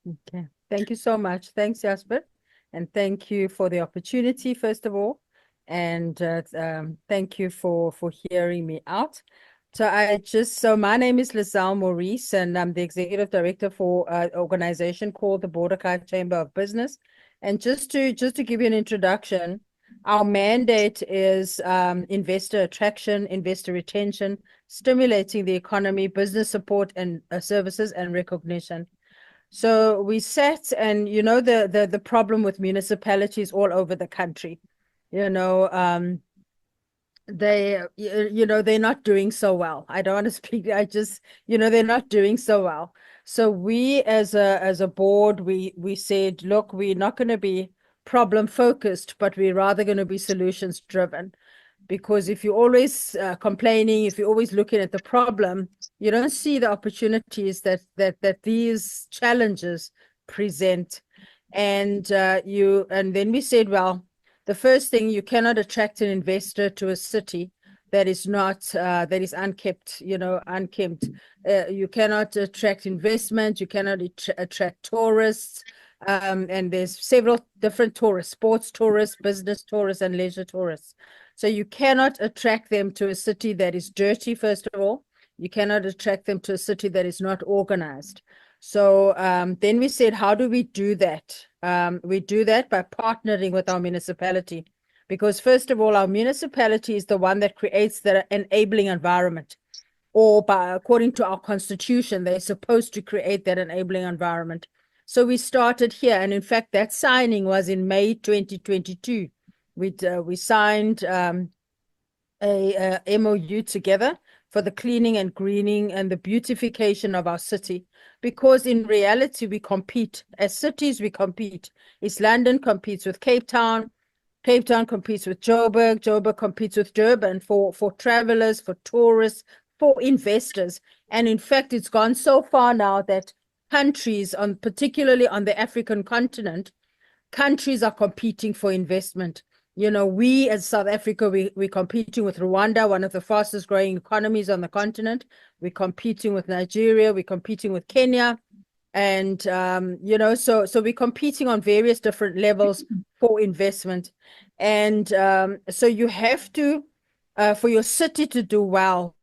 Okay. Thank you so much. Thanks, Jasper. And thank you for the opportunity, first of all. And thank you for hearing me out. So my name is Lizelle Maurice, and I'm the executive director for an organization called the Borderkai Chamber of Business. And just to give you an introduction, our mandate is investor attraction, investor retention, stimulating the economy, business support and services and recognition. So we sat, and the problem with municipalities all over the country, you know, they're not doing so well. I don't want to speak. They're not doing so well. So we as a board, we said, look, we're not going to be problem focused, but we're rather going to be solutions driven. Because if you're always complaining, if you're always looking at the problem, you don't see the opportunities that these challenges present. And then we said, well, the first thing, you cannot attract an investor to a city that is not that is unkept, unkempt. You cannot attract investment. You cannot attract tourists. And there's several different tourists: sports tourists, business tourists, and leisure tourists. So you cannot attract them to a city that is dirty, first of all. You cannot attract them to a city that is not organized. So then we said, how do we do that? We do that by partnering with our municipality, because first of all, our municipality is the one that creates the enabling environment, or according to our constitution, they're supposed to create that enabling environment. So we started here, and in fact, that signing was in May 2022. We signed a MOU together for the cleaning and greening and the beautification of our city, because in reality we compete as cities. We compete. East London competes with Cape Town. Cape Town competes with Joburg. Joburg competes with Durban for travelers, for tourists, for investors. And in fact, it's gone so far now that countries, particularly on the African continent, countries are competing for investment. We as South Africa, we're competing with Rwanda, one of the fastest growing economies on the continent. We're competing with Nigeria. We're competing with Kenya. And, so we're competing on various different levels for investment. And so you have to, for your city to do well,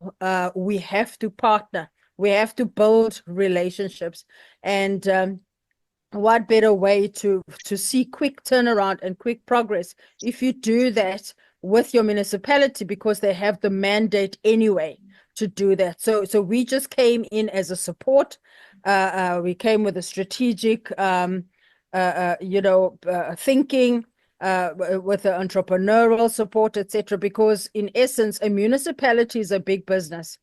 we have to partner. We have to build relationships. And what better way to see quick turnaround and quick progress if you do that with your municipality, because they have the mandate anyway to do that. So we just came in as a support. We came with a strategic thinking, with the entrepreneurial support, etc. Because in essence, a municipality is a big business.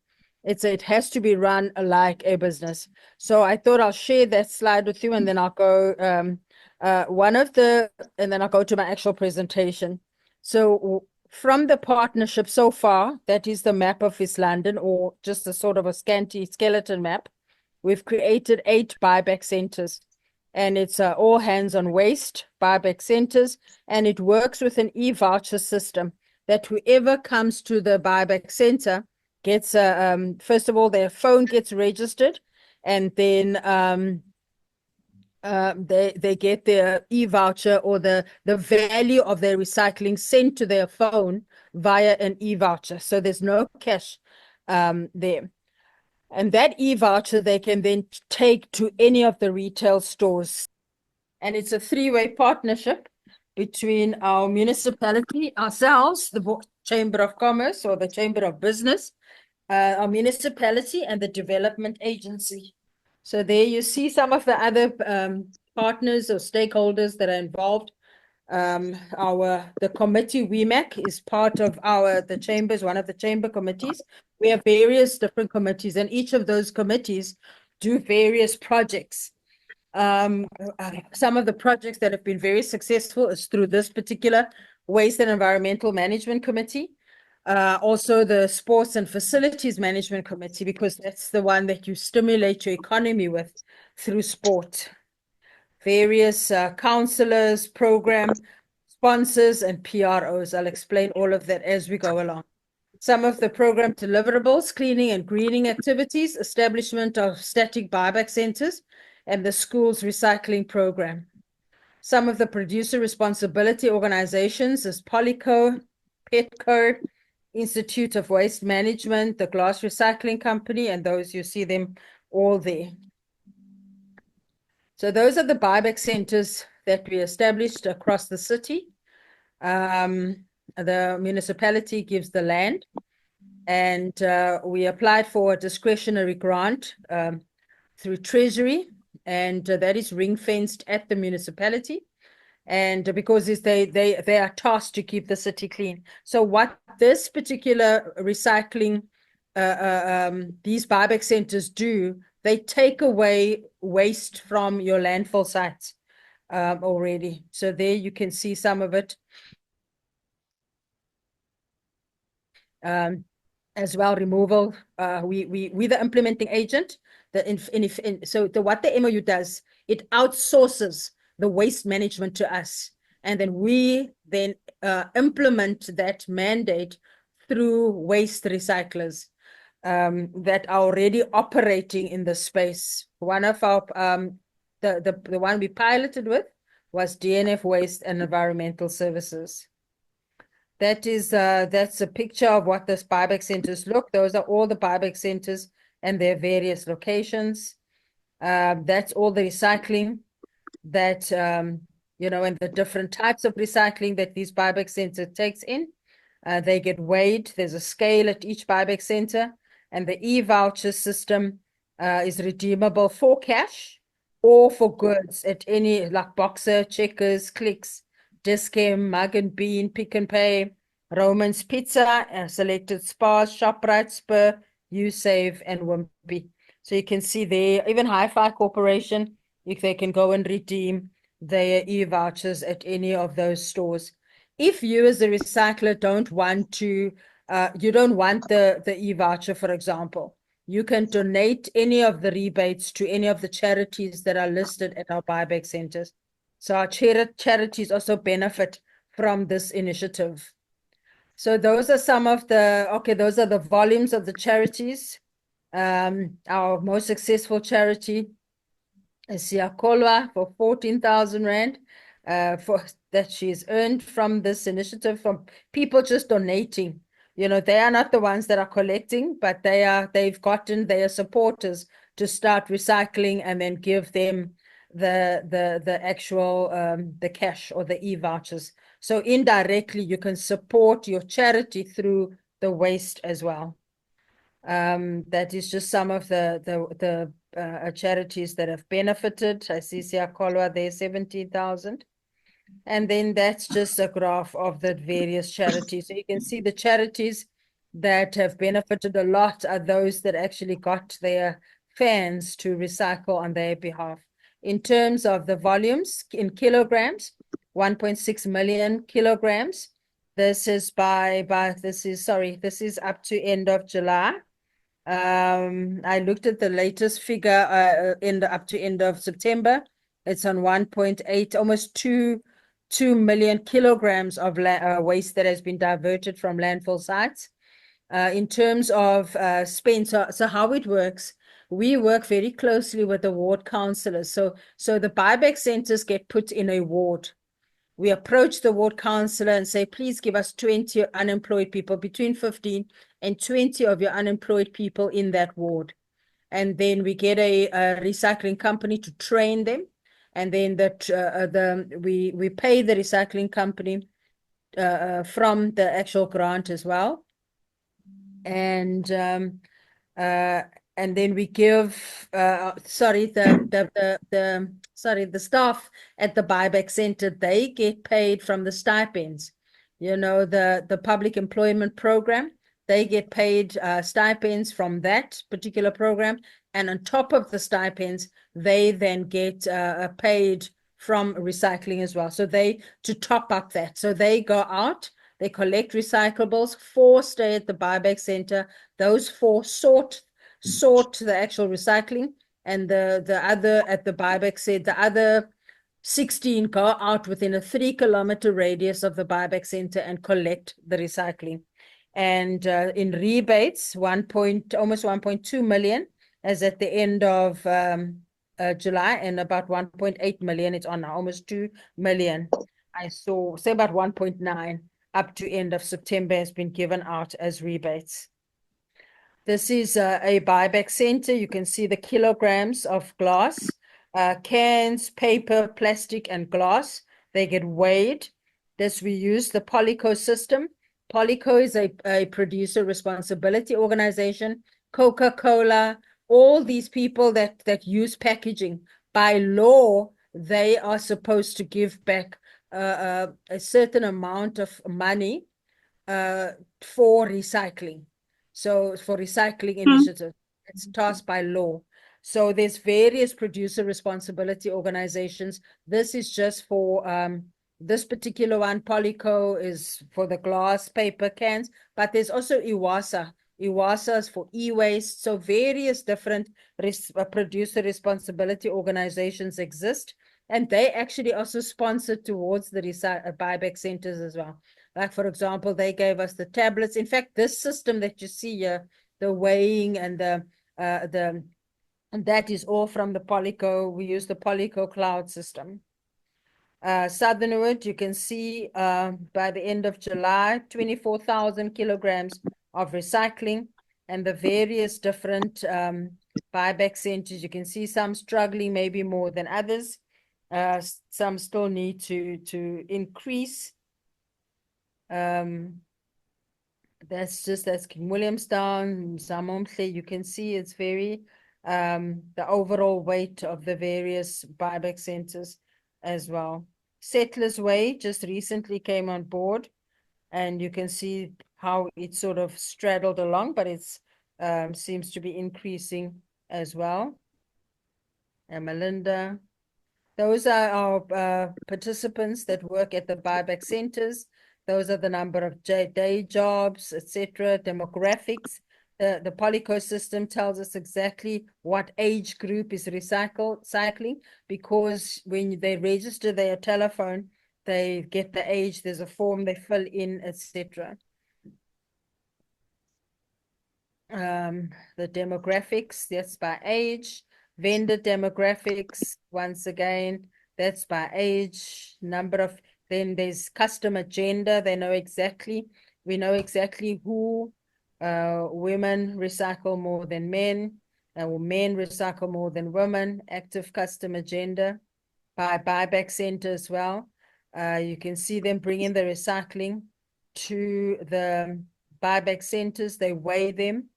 It has to be run like a business. So I thought I'll share that slide with you, and then I'll go and then I'll go to my actual presentation. So from the partnership so far, that is the map of East London, or just a sort of a scanty skeleton map. We've created 8 buyback centres, and it's all hands on waste buyback centres, and it works with an e-voucher system that whoever comes to the buyback centre gets first of all, their phone gets registered, and then they get their e-voucher, or the value of their recycling sent to their phone via an e-voucher. So there's no cash there. And that e-voucher they can then take to any of the retail stores. And it's a 3-way partnership between our municipality, ourselves, the Chamber of Commerce or the Chamber of Business, our municipality, and the development agency. So there you see some of the other partners or stakeholders that are involved. The committee, WEMAC, is part of the chambers, one of the chamber committees. We have various different committees, and each of those committees do various projects. Some of the projects that have been very successful is through this particular Waste and Environmental Management Committee. Also the Sports and Facilities Management Committee, because that's the one that you stimulate your economy with through sport. Various councillors, program sponsors, and PROs. I'll explain all of that as we go along. Some of the program deliverables: cleaning and greening activities, establishment of static buyback centres, and the school's recycling program. Some of the producer responsibility organizations is Polyco, Petco, Institute of Waste Management, the Glass Recycling Company, and those you see them all there. So those are the buyback centers that we established across the city. The municipality gives the land, and we applied for a discretionary grant through Treasury, and that is ring-fenced at the municipality. And because they are tasked to keep the city clean. So what this particular recycling, these buyback centers do, they take away waste from your landfill sites already. So there you can see some of it. As well, removal. We the implementing agent. So what the MOU does, it outsources the waste management to us, and then we implement that mandate through waste recyclers that are already operating in the space. One of our the one we piloted with was DNF Waste and Environmental Services. That's a picture of what this buyback centers look. Those are all the buyback centers and their various locations. That's all the recycling that and the different types of recycling that these buyback center takes in. They get weighed. There's a scale at each buyback center, and the e-voucher system is redeemable for cash or for goods at any, like Boxer, Checkers, Clicks, Dis-Chem, Mug and Bean, Pick and Pay, Roman's Pizza, Selected Spas, ShopRite, Spur, USave, and Wimpy. So you can see there, even Hi-Fi Corporation, if they can go and redeem their e-vouchers at any of those stores. If you as a recycler don't want to, you don't want the e-voucher, for example, you can donate any of the rebates to any of the charities that are listed at our buyback centers. So our charities also benefit from this initiative. So those are some of those are the volumes of the charities. Our most successful charity is Siyakolwa for 14,000 Rand for that she's earned from this initiative from people just donating. They are not the ones that are collecting, but they've gotten their supporters to start recycling and then give them the actual the cash or the e-vouchers. So indirectly you can support your charity through the waste as well. That is just some of the charities that have benefited. I see Siyakolwa there, 17,000. And then that's just a graph of the various charities. So you can see the charities that have benefited a lot are those that actually got their fans to recycle on their behalf. In terms of the volumes in kilograms, 1.6 million kilograms. This is this is up to end of July. I looked at the latest figure up to end of September. It's on 1.8, almost 2 million kilograms of waste that has been diverted from landfill sites. In terms of spend, so how it works, we work very closely with the ward councillors. So the buyback centers get put in a ward. We approach the ward councillor and say, please give us 20 unemployed people, between 15 and 20 of your unemployed people in that ward. And then we get a recycling company to train them. And then we pay the recycling company from the actual grant as well. And then we give the staff at the buyback center, they get paid from the stipends. The public employment program, they get paid stipends from that particular program, and on top of the stipends they then get paid from recycling as well, so to top up that. So they go out, they collect recyclables, 4 stay at the buyback center, those 4 sort the actual recycling, and the other at the buyback center, the other 16 go out within a 3-kilometer radius of the buyback center and collect the recycling. And in rebates, almost 1.2 million as at the end of July, and about 1.8 million. It's on now, almost 2 million. I saw, say about 1.9 up to end of September has been given out as rebates. This is a buyback center. You can see the kilograms of glass, cans, paper, plastic, and glass. They get weighed. This we use the Polyco system. Polyco is a producer responsibility organization. Coca-Cola, all these people that use packaging, by law, they are supposed to give back a certain amount of money uh, for recycling. So for recycling initiative, it's tasked by law. So there's various producer responsibility organizations. This is just for this particular one. Polyco is for the glass, paper, cans, but there's also Iwasa. Iwasa is for e-waste. So various different producer responsibility organizations exist, and they actually also sponsor towards the buyback centers as well. Like, for example, they gave us the tablets. In fact, this system that you see here, the weighing and and that is all from the Polyco. We use the Polyco cloud system. Southernwood, you can see by the end of July, 24,000 kilograms of recycling, and the various different buyback centers. You can see some struggling maybe more than others. Some still need to increase. That's King Williamstown, Zamomhle. You can see it's very the overall weight of the various buyback centers as well. Settlers Way just recently came on board, and you can see how it sort of straddled along, but it's seems to be increasing as well. And Melinda. Those are our participants that work at the buyback centers. Those are the number of day jobs, etc., demographics. The Polyco system tells us exactly what age group is cycling, because when they register their telephone, they get the age, there's a form they fill in, etc. The demographics, that's by age. Vendor demographics, once again, that's by age, number of, then there's customer gender. We know exactly who women recycle more than men, or men recycle more than women. Active customer gender by buyback center as well. You can see them bringing the recycling to the buyback centers. They weigh them.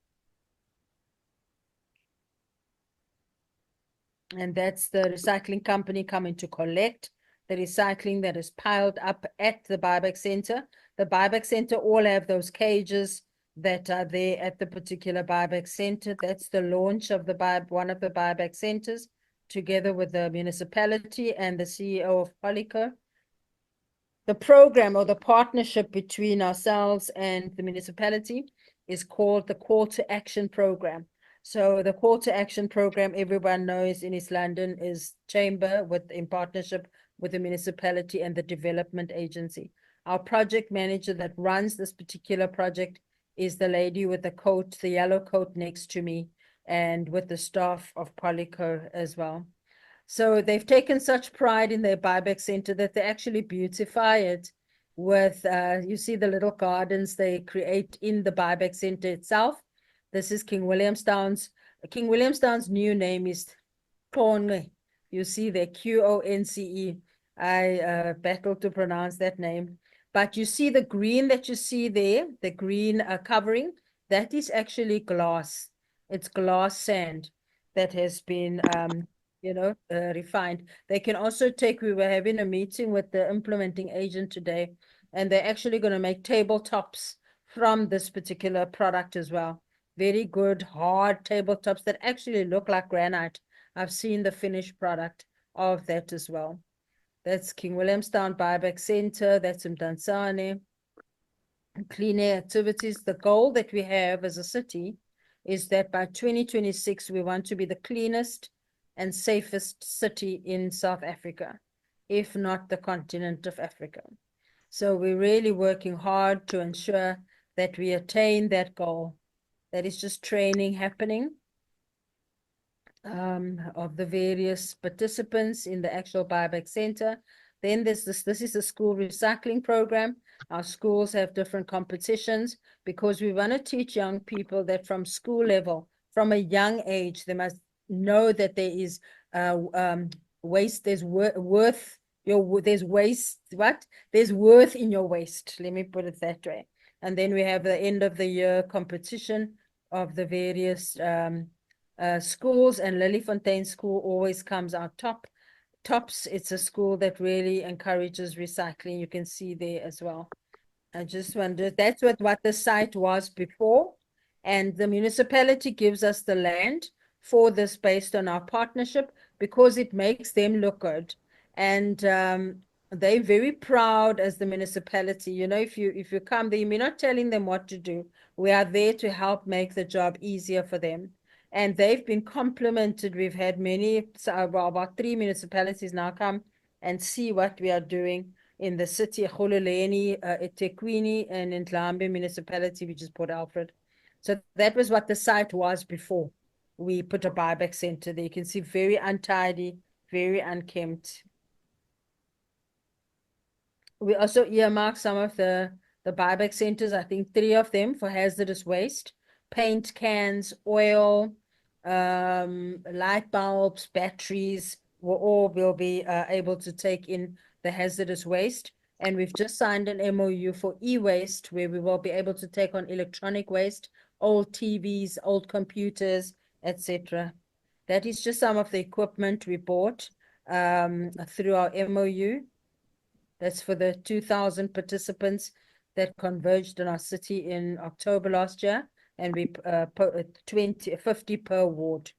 And that's the recycling company coming to collect the recycling that is piled up at the buyback center. The buyback center all have those cages that are there at the particular buyback center. That's the launch of one of the buyback centers, together with the municipality and the CEO of Polyco. The program, or the partnership between ourselves and the municipality, is called the Call to Action Program. So the Call to Action Program, everyone knows in East London, is Chamber in partnership with the municipality and the development agency. Our project manager that runs this particular project is the lady with the coat, the yellow coat next to me, and with the staff of Polyco as well. So they've taken such pride in their buyback center that they actually beautify it with, you see the little gardens they create in the buyback center itself. This is King Williamstown's. King Williamstown's new name is Konce. You see there, Qonce. I battled to pronounce that name. But you see the green that you see there, the green covering, that is actually glass. It's glass sand that has been refined. They can also we were having a meeting with the implementing agent today, and they're actually going to make tabletops from this particular product as well. Very good, hard tabletops that actually look like granite. I've seen the finished product of that as well. That's King Williamstown Buyback Centre. That's in Mdantsane. Clean air activities. The goal that we have as a city is that by 2026, we want to be the cleanest and safest city in South Africa, if not the continent of Africa. So we're really working hard to ensure that we attain that goal. That is just training happening. of the various participants in the actual buyback center. Then there's this is the school recycling program. Our schools have different competitions because we want to teach young people that from school level, from a young age, they must know that there is waste, there's worth there's waste, what? There's worth in your waste. Let me put it that way. And then we have the end of the year competition of the various schools, and Lillyfontein School always comes out tops. It's a school that really encourages recycling. You can see there as well. I just wondered, that's what the site was before, and the municipality gives us the land for this based on our partnership because it makes them look good. And they're very proud as the municipality. You know, if you come there, we're not telling them what to do. We are there to help make the job easier for them. And they've been complimented. We've had many, about 3 municipalities now come and see what we are doing in the city, eGololeni, eThekwini, and in Dlambe municipality, which is Port Alfred. So that was what the site was before we put a buyback center there. You can see very untidy, very unkempt. We also earmarked some of the buyback centers, I think 3 of them, for hazardous waste, paint cans, oil, light bulbs, batteries, will be able to take in the hazardous waste. And we've just signed an MOU for e-waste, where we will be able to take on electronic waste, old TVs, old computers, etc. That is just some of the equipment we bought through our MOU. That's for the 2,000 participants that converged in our city in October last year, and we put 50 per ward.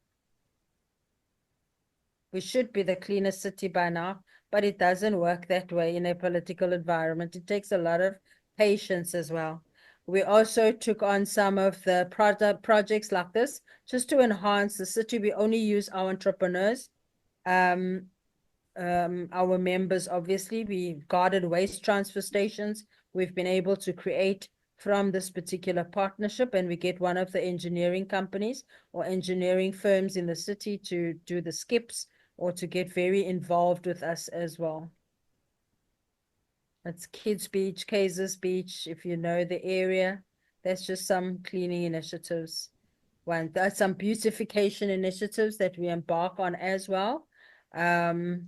We should be the cleanest city by now, but it doesn't work that way in a political environment. It takes a lot of patience as well. We also took on some of the projects like this just to enhance the city. We only use our entrepreneurs, our members. Obviously, we guarded waste transfer stations. We've been able to create from this particular partnership, and we get one of the engineering companies or engineering firms in the city to do the skips or to get very involved with us as well. That's Kids Beach, Kaiser's Beach, if you know the area. That's just some cleaning initiatives. That's some beautification initiatives that we embark on as well. We're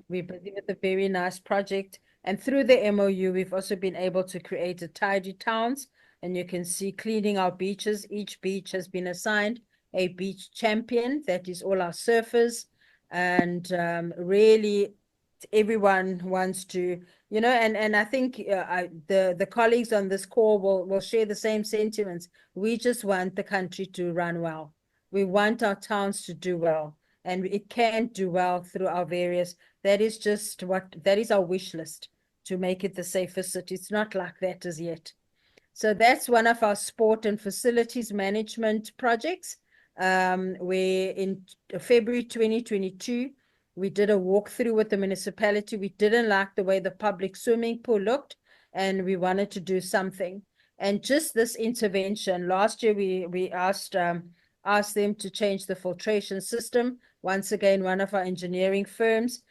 busy with a very nice project. And through the MOU, we've also been able to create a tidy towns. And you can see cleaning our beaches. Each beach has been assigned a beach champion. That is all our surfers. And really, everyone wants to, you know, and I think the colleagues on this call will share the same sentiments. We just want the country to run well. We want our towns to do well, and it can do well through our various. That is our wish list, to make it the safest city. It's not like that as yet. So that's one of our sport and facilities management projects. Where in February 2022, we did a walkthrough with the municipality. We didn't like the way the public swimming pool looked, and we wanted to do something. And just this intervention, last year we asked them to change the filtration system. Once again, one of our engineering firms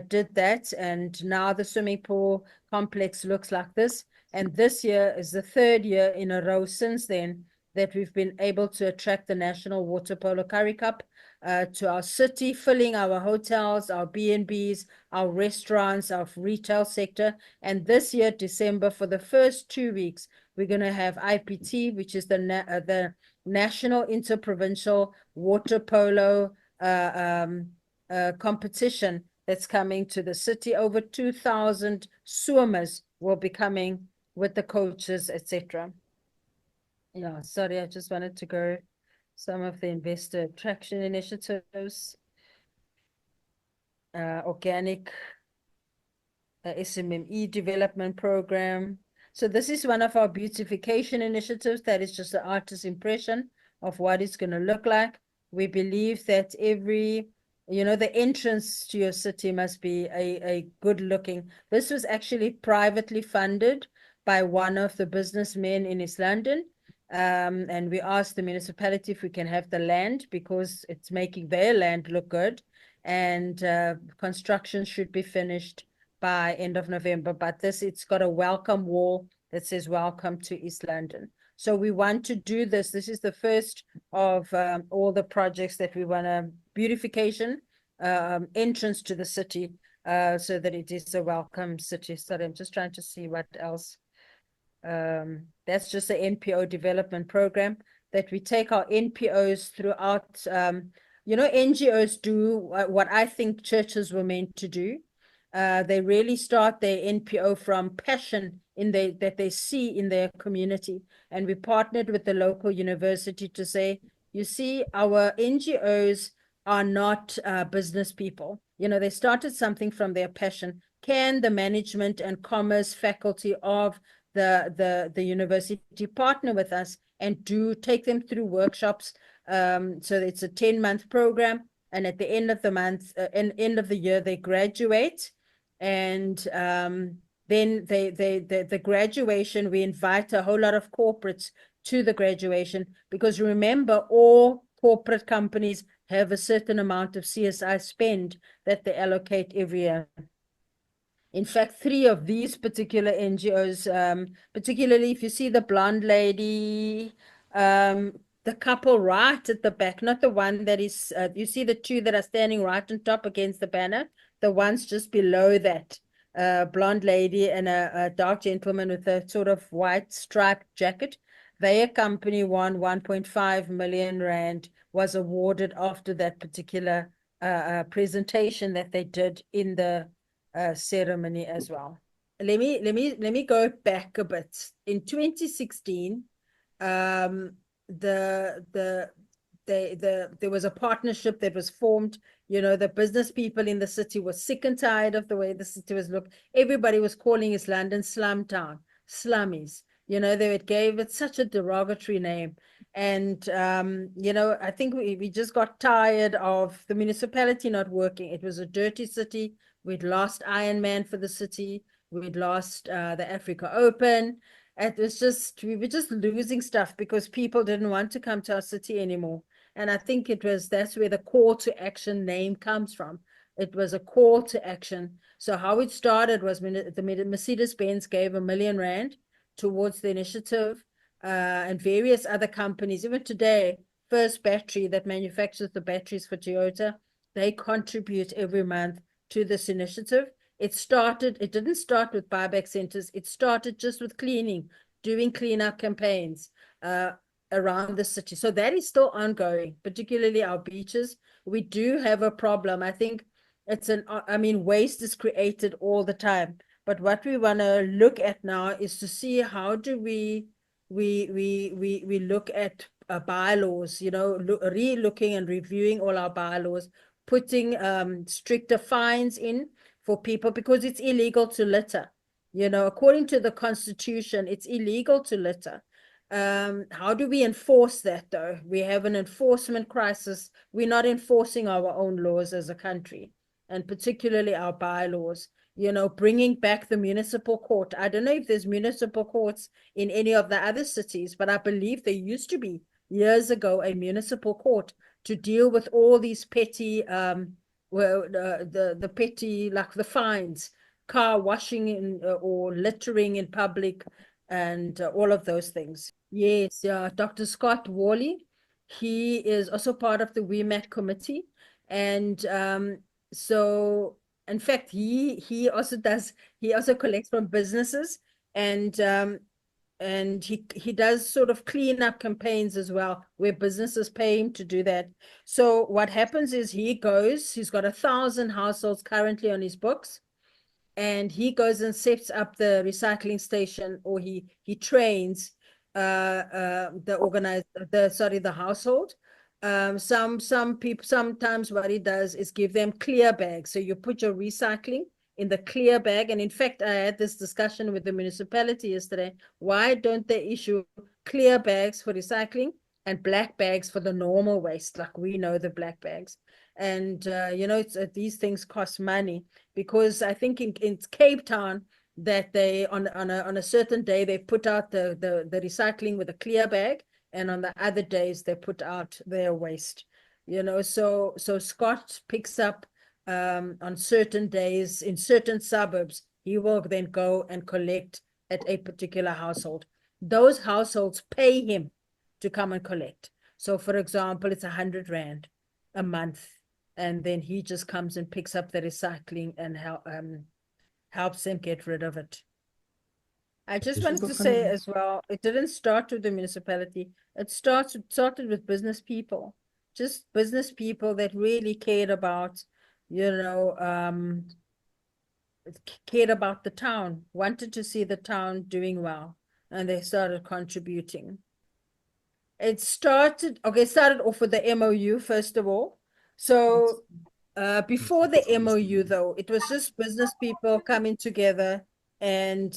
did that, and now the swimming pool complex looks like this. And this year is the 3rd year in a row since then that we've been able to attract the National Water Polo Currie Cup to our city, filling our hotels, our B&Bs, our restaurants, our retail sector. And this year, December, for the first 2 weeks, we're going to have IPT, which is the National Interprovincial Water Polo competition that's coming to the city. Over 2,000 swimmers will be coming with the coaches, etc. Yeah, sorry, I just wanted to go some of the investor attraction initiatives, organic SMME development program. So this is one of our beautification initiatives that is just an artist's impression of what it's going to look like. We believe that the entrance to your city must be a good looking. This was actually privately funded by one of the businessmen in East London. And we asked the municipality if we can have the land because it's making their land look good. And construction should be finished by end of November. But it's got a welcome wall that says welcome to East London. So we want to do this. This is the first of all the projects that we want to beautification, entrance to the city, so that it is a welcome city. Sorry, I'm just trying to see what else. That's just the NPO development program that we take our NPOs throughout. NGOs do what I think churches were meant to do. They really start their NPO from passion that they see in their community. And we partnered with the local university to say, you see, our NGOs are not business people. They started something from their passion. Can the management and commerce faculty of the university partner with us and take them through workshops? So it's a 10-month program, and at the end of the month, end of the year, they graduate. And then the graduation, we invite a whole lot of corporates to the graduation, because remember, all corporate companies have a certain amount of CSI spend that they allocate every year. In fact, 3 of these particular NGOs, particularly if you see the blonde lady, the couple right at the back, not the one that is, you see the 2 that are standing right on top against the banner, the ones just below that, blonde lady and a dark gentleman with a sort of white striped jacket. Their company won 1.5 million rand, was awarded after that particular presentation that they did in the ceremony as well. Let me go back a bit. In 2016, there was a partnership that was formed. The business people in the city were sick and tired of the way the city was looked. Everybody was calling East London slum town, slummies. They gave it such a derogatory name. And, I think we just got tired of the municipality not working. It was a dirty city. We'd lost Iron Man for the city. We'd lost the Africa Open. We were just losing stuff because people didn't want to come to our city anymore. And I think that's where the call to action name comes from. It was a call to action. So how it started was the Mercedes-Benz gave 1 million rand towards the initiative, and various other companies. Even today, First Battery that manufactures the batteries for Toyota, they contribute every month to this initiative. It didn't start with Buyback Centres. It started just with doing cleanup campaigns around the city. So that is still ongoing, particularly our beaches. We do have a problem. I think waste is created all the time. But what we want to look at now is to see how do we look at bylaws, re-looking and reviewing all our bylaws, putting stricter fines in for people, because it's illegal to litter. According to the Constitution, it's illegal to litter. How do we enforce that, though? We have an enforcement crisis. We're not enforcing our own laws as a country, and particularly our bylaws. Bringing back the municipal court. I don't know if there's municipal courts in any of the other cities, but I believe there used to be years ago a municipal court to deal with all these petty, the petty, like the fines, car washing or littering in public, and all of those things. Yes, yeah. Dr. Scott Worley, he is also part of the WEMAC committee. And so, in fact, he also collects from businesses, and he does sort of clean up campaigns as well, where businesses pay him to do that. So what happens is he's got 1,000 households currently on his books, and he goes and sets up the recycling station, or he trains the household. Some people, sometimes what he does is give them clear bags. So you put your recycling in the clear bag. And in fact, I had this discussion with the municipality yesterday. Why don't they issue clear bags for recycling and black bags for the normal waste, like we know the black bags? And these things cost money, because I think in Cape Town, that they on a certain day they put out the recycling with a clear bag, and on the other days they put out their waste. So Scott picks up on certain days in certain suburbs. He will then go and collect at a particular household. Those households pay him to come and collect. So, for example, it's 100 Rand a month, and then he just comes and picks up the recycling and helps them get rid of it. I just wanted to say as well, it didn't start with the municipality. It started with business people, just business people that really cared about, cared about the town, wanted to see the town doing well, and they started contributing. It started off with the MOU, first of all. So before the MOU, though, it was just business people coming together and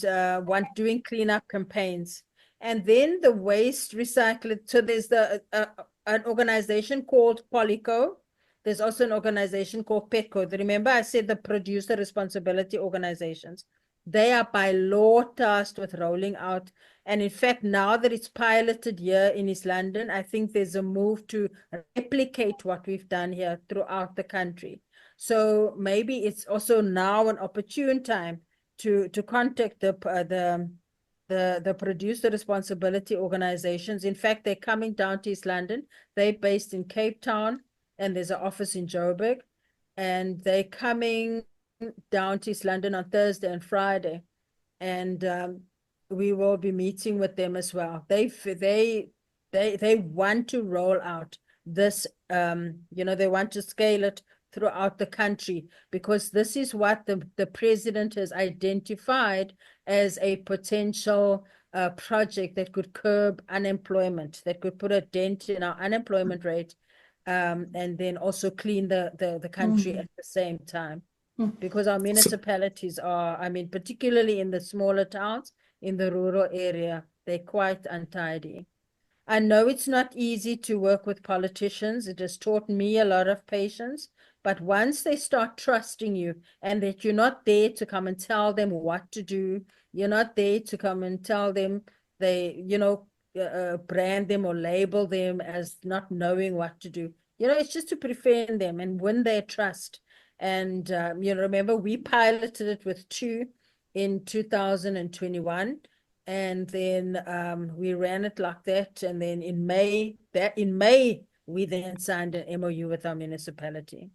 doing cleanup campaigns. And then the waste recycling. So there's an organization called Polyco. There's also an organization called Petco. Remember, I said the producer responsibility organizations. They are by law tasked with rolling out. And in fact, now that it's piloted here in East London, I think there's a move to replicate what we've done here throughout the country. So maybe it's also now an opportune time to contact the producer responsibility organizations. In fact, they're coming down to East London. They're based in Cape Town, and there's an office in Joburg, and they're coming down to East London on Thursday and Friday, and we will be meeting with them as well. They want to roll out this. They want to scale it throughout the country, because this is what the president has identified as a potential project that could curb unemployment, that could put a dent in our unemployment rate, and then also clean the country at the same time. Because our municipalities are, particularly in the smaller towns, in the rural area, they're quite untidy. I know it's not easy to work with politicians. It has taught me a lot of patience. But once they start trusting you, and that you're not there to come and tell them what to do, you're not there to come and tell them brand them or label them as not knowing what to do. It's just to befriend them and win their trust. And, remember, we piloted it with 2 in 2021. And then we ran it like that. And then in May, we then signed an MOU with our municipality.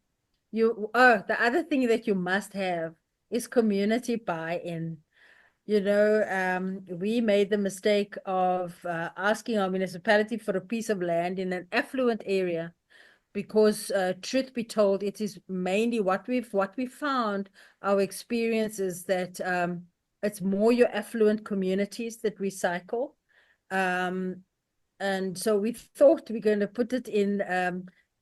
The other thing that you must have is community buy-in. We made the mistake of asking our municipality for a piece of land in an affluent area, because truth be told, it is mainly what we found. Our experience is that it's more your affluent communities that recycle. And so we thought we're going to put it in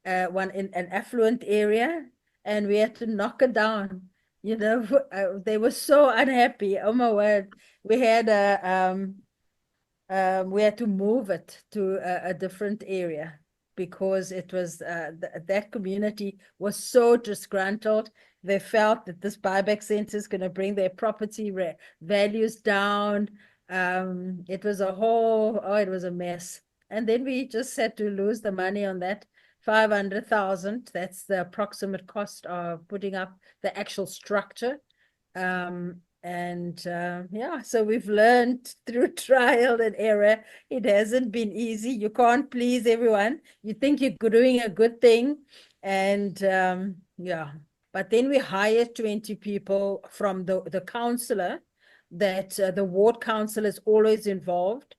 one in an affluent area, and we had to knock it down. They were so unhappy. Oh my word. We had to move it to a different area, because it was that community was so disgruntled. They felt that this buyback center is going to bring their property values down. It was it was a mess. And then we just had to lose the money on that. 500,000. That's the approximate cost of putting up the actual structure. So we've learned through trial and error. It hasn't been easy. You can't please everyone. You think you're doing a good thing. And but then we hired 20 people from the councillor, that the ward council is always involved.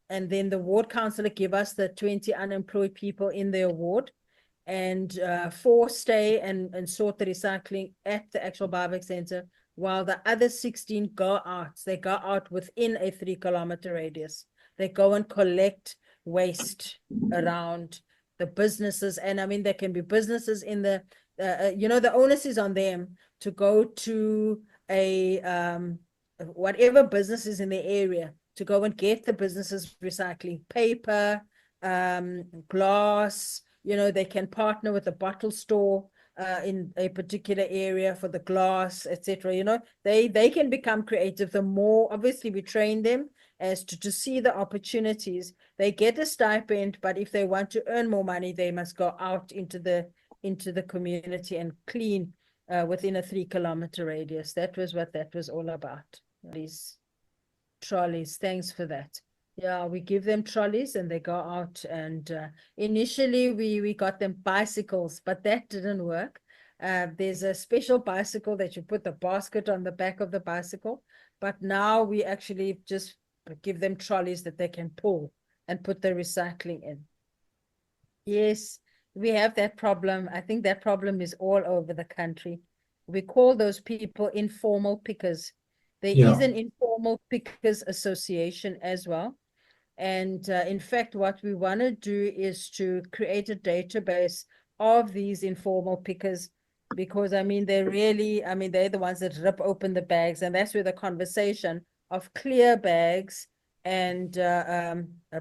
And then the ward councillor give us the 20 unemployed people in their ward, and 4 stay and sort the recycling at the actual buyback center, while the other 16 go out. They go out within a 3-kilometer radius. They go and collect waste around the businesses. And there can be businesses in the onus is on them to go to whatever business is in the area, to go and get the businesses recycling paper, glass. They can partner with a bottle store. in a particular area for the glass, etc. You know, they can become creative. The more, obviously, we train them as to see the opportunities. They get a stipend, but if they want to earn more money, they must go out into the community and clean within a 3-kilometer radius. That was what that was all about. These trolleys. Thanks for that. Yeah, we give them trolleys and they go out, and initially we got them bicycles, but that didn't work. There's a special bicycle that you put the basket on the back of the bicycle, but now we actually just give them trolleys that they can pull and put the recycling in. Yes, we have that problem. I think that problem is all over the country. We call those people informal pickers. There is an informal pickers association as well. And in fact, what we want to do is to create a database of these informal pickers, because I mean, they're the ones that rip open the bags, and that's where the conversation of clear bags and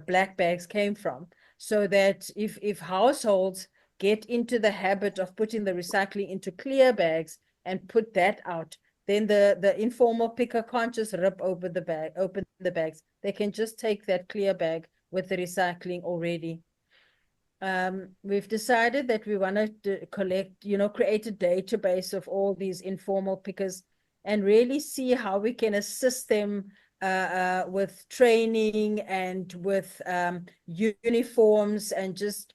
black bags came from. So that if households get into the habit of putting the recycling into clear bags and put that out, then the informal picker can't just rip open the bags. They can just take that clear bag with the recycling already. We've decided that we want to collect, create a database of all these informal pickers and really see how we can assist them with training and with uniforms, and just,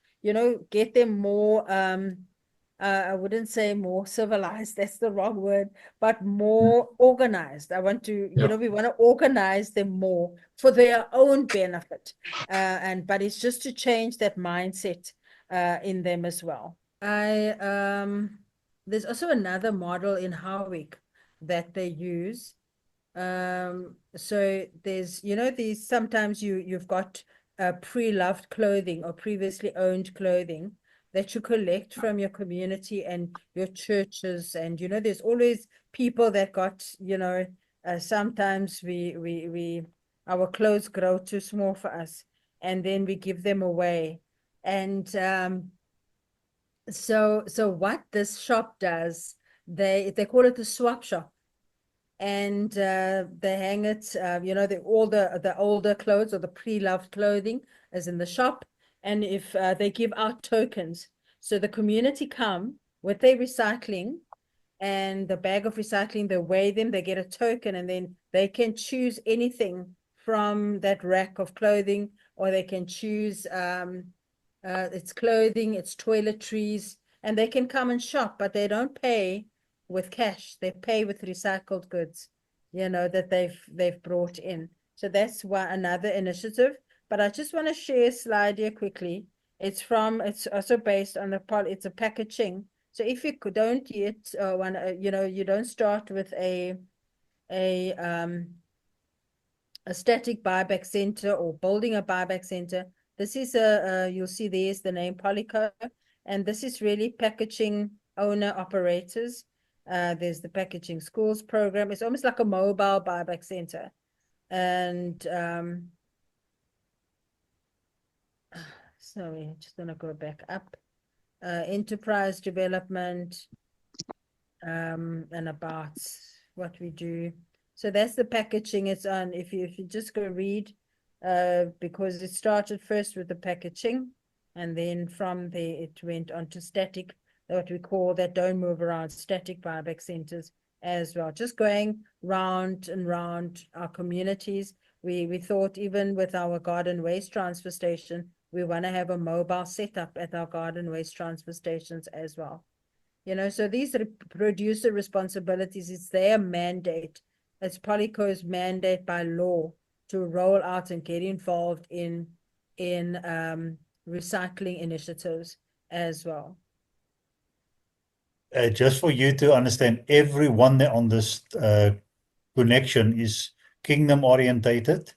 get them more, I wouldn't say more civilized, that's the wrong word, but more organized. I want to, we want to organize them more for their own benefit. But it's just to change that mindset in them as well. There's also another model in Howick that they use. So there's, these, sometimes you've got pre-loved clothing or previously owned clothing that you collect from your community and your churches. And, there's always people that got, sometimes our clothes grow too small for us, and then we give them away. And so what this shop does, they call it the swap shop. And they hang it, all the older clothes or the pre-loved clothing is in the shop. And if they give out tokens, so the community come with their recycling and the bag of recycling, they weigh them, they get a token, and then they can choose anything from that rack of clothing, or they can choose it's clothing, it's toiletries, and they can come and shop, but they don't pay with cash. They pay with recycled goods, that they've brought in. So that's another initiative. But I just want to share a slide here quickly. It's also based on it's a packaging. So if you don't yet you don't start with a static buyback center or building a buyback center, this is you'll see there's the name Polyco, and this is really packaging owner operators. There's the packaging schools program. It's almost like a mobile buyback center. And sorry, I'm just gonna go back up. Enterprise development, and about what we do. So that's the packaging it's on. If you just go read, because it started first with the packaging, and then from there it went on to static, what we call that don't move around, static buyback centers as well. Just going round and round our communities. We thought, even with our garden waste transfer station, we want to have a mobile setup at our garden waste transfer stations as well. So these producer responsibilities, it's their mandate. It's Polyco's mandate by law to roll out and get involved in recycling initiatives as well. Just for you to understand, everyone on this connection is kingdom orientated,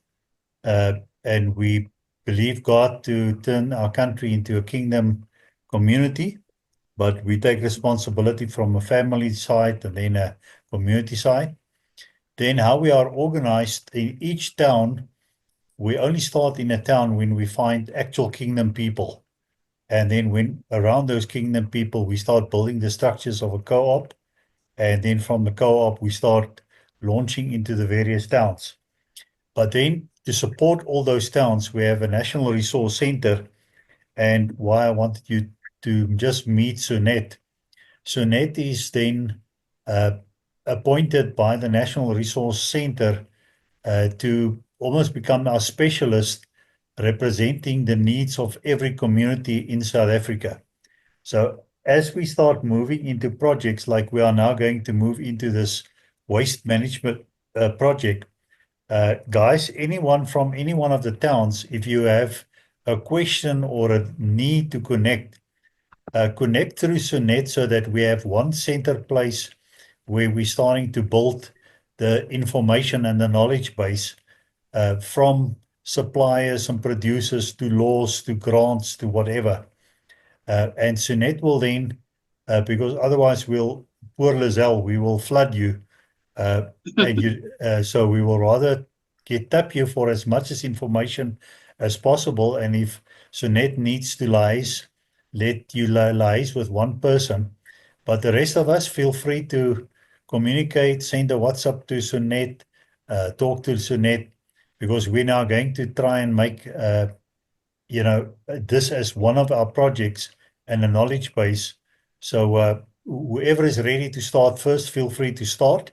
and we believe God to turn our country into a kingdom community, but we take responsibility from a family side and then a community side. Then how we are organized in each town, we only start in a town when we find actual kingdom people. And then when around those kingdom people, we start building the structures of a co-op. And then from the co-op, we start launching into the various towns. But then to support all those towns, we have a national resource center. And why I wanted you to just meet Sunette. Sunette is then appointed by the National Resource Center to almost become our specialist representing the needs of every community in South Africa. So as we start moving into projects like we are now going to move into this waste management project, guys, anyone from any one of the towns, if you have a question or a need to connect through Sunette so that we have one center place where we're starting to build the information and the knowledge base from suppliers and producers to laws to grants to whatever. And Sunette will then, because otherwise poor Lizelle, we will flood you. So we will rather tap you for as much as information as possible. And if Sunette needs to liaise, let you liaise with one person. But the rest of us, feel free to communicate, send a WhatsApp to Sunette, talk to Sunette, because we're now going to try and make this as one of our projects and a knowledge base. So whoever is ready to start first, feel free to start.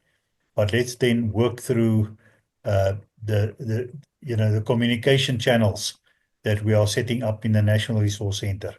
But let's then work through the communication channels that we are setting up in the National Resource Center.